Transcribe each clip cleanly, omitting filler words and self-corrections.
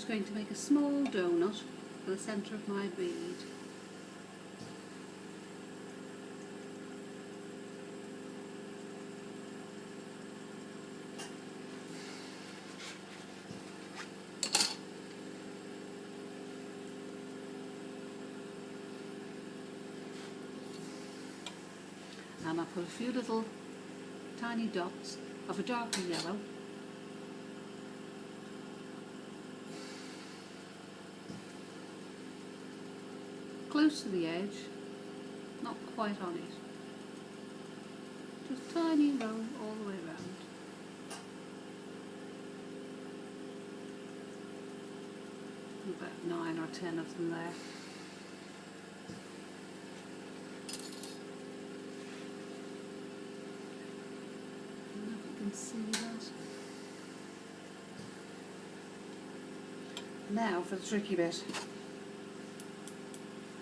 just going to make a small donut for the centre of my bead. And I put a few little tiny dots of a darker yellow close to the edge, not quite on it, just tiny row all the way around. About 9 or 10 of them there. See that. Now for the tricky bit.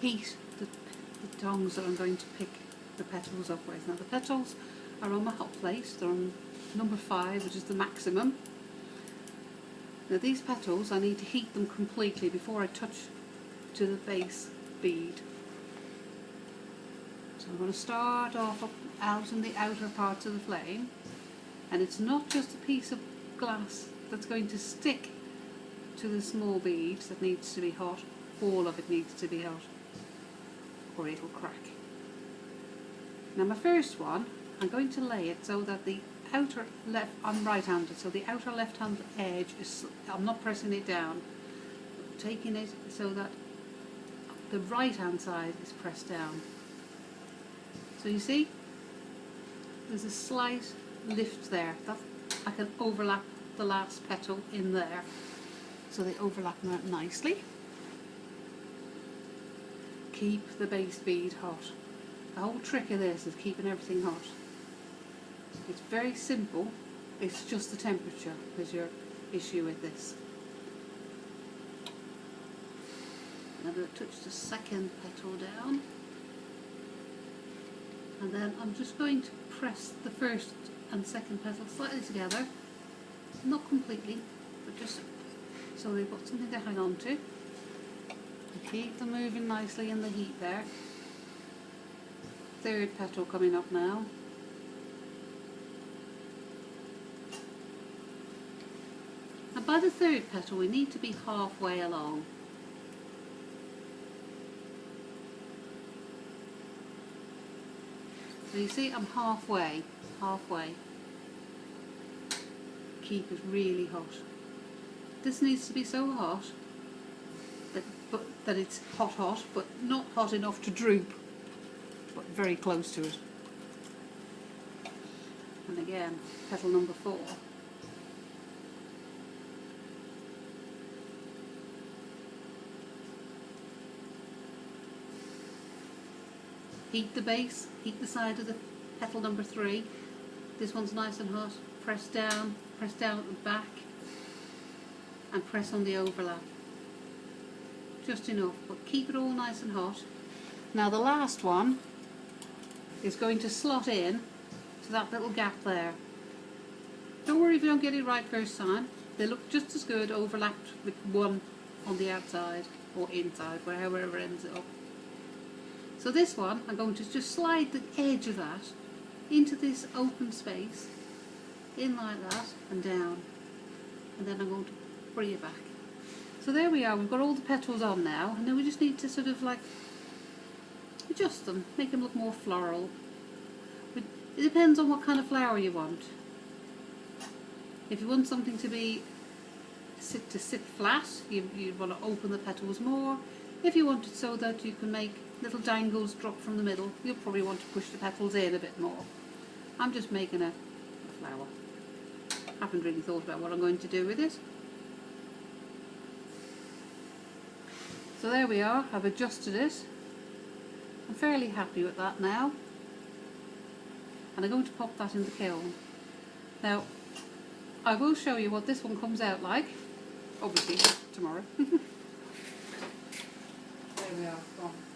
Heat the tongs that I'm going to pick the petals up with. Now the petals are on my hot plate. They're on number 5, which is the maximum. Now these petals, I need to heat them completely before I touch to the base bead. So I'm going to start off out in the outer parts of the flame. And it's not just a piece of glass that's going to stick to the small bead that needs to be hot. All of it needs to be hot, or it'll crack. Now my first one, I'm going to lay it so that the outer left, I'm right-handed, so the outer left-hand edge is, I'm not pressing it down, I'm taking it so that the right-hand side is pressed down. So you see, there's a slight lift there, that I can overlap the last petal in there, so they overlap nicely. Keep the base bead hot. The whole trick of this is keeping everything hot. It's very simple, it's just the temperature is your issue with this. I'm going to touch the second petal down, and then I'm just going to press the first and second petal slightly together, not completely, but just so they've got something to hang on to. And keep them moving nicely in the heat there. Third petal coming up now. And by the third petal we need to be halfway along. So you see I'm halfway. Keep it really hot. This needs to be so hot that it's hot, but not hot enough to droop, but very close to it. And again, petal number 4. Heat the base, heat the side of the petal number 3. This one's nice and hot. Press down at the back, and press on the overlap. Just enough, but keep it all nice and hot. Now the last one is going to slot in to that little gap there. Don't worry if you don't get it right first time. They look just as good overlapped with one on the outside or inside, wherever it ends up. So this one, I'm going to just slide the edge of that into this open space, in like that and down, and then I'm going to bring it back. So there we are, we've got all the petals on now, and then we just need to sort of like adjust them, make them look more floral. It depends on what kind of flower you want. If you want something to sit flat, you want to open the petals more. If you want it so that you can make little dangles drop from the middle, you'll probably want to push the petals in a bit more. I'm just making a flower. Haven't really thought about what I'm going to do with it. So there we are, I've adjusted it. I'm fairly happy with that now. And I'm going to pop that in the kiln. Now, I will show you what this one comes out like, obviously tomorrow. There we are, gone.